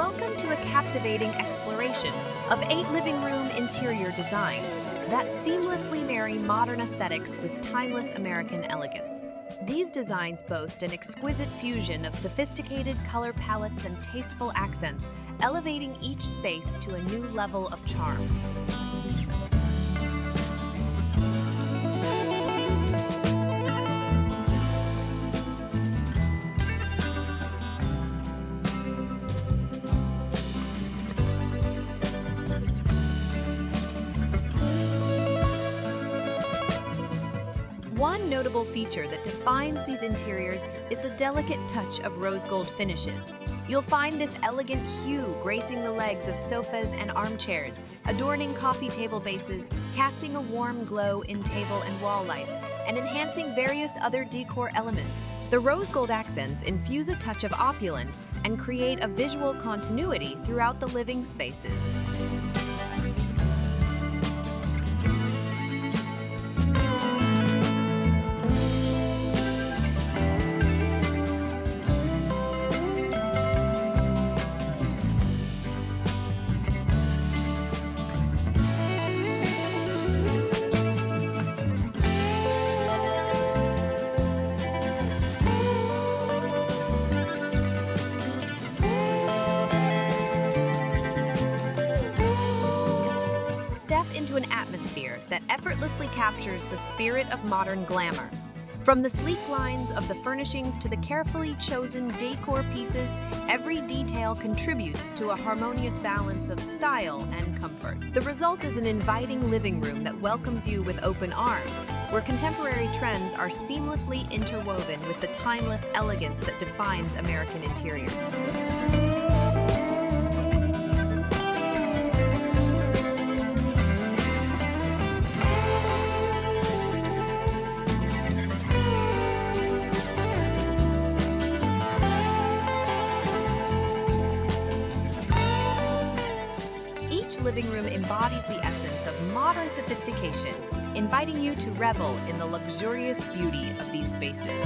Welcome to a captivating exploration of 8 living room interior designs that seamlessly marry modern aesthetics with timeless American elegance. These designs boast an exquisite fusion of sophisticated color palettes and tasteful accents, elevating each space to a new level of charm. One notable feature that defines these interiors is the delicate touch of rose gold finishes. You'll find this elegant hue gracing the legs of sofas and armchairs, adorning coffee table bases, casting a warm glow in table and wall lights, and enhancing various other decor elements. The rose gold accents infuse a touch of opulence and create a visual continuity throughout the living spaces. Step into an atmosphere that effortlessly captures the spirit of modern glamour. From the sleek lines of the furnishings to the carefully chosen decor pieces, every detail contributes to a harmonious balance of style and comfort. The result is an inviting living room that welcomes you with open arms, where contemporary trends are seamlessly interwoven with the timeless elegance that defines American interiors. Each living room embodies the essence of modern sophistication, inviting you to revel in the luxurious beauty of these spaces.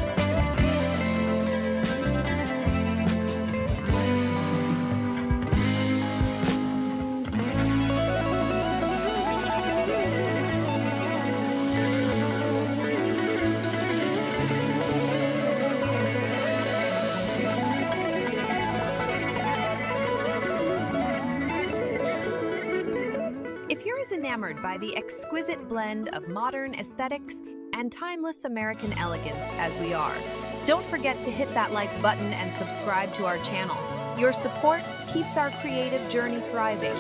If you're as enamored by the exquisite blend of modern aesthetics and timeless American elegance as we are, don't forget to hit that like button and subscribe to our channel. Your support keeps our creative journey thriving.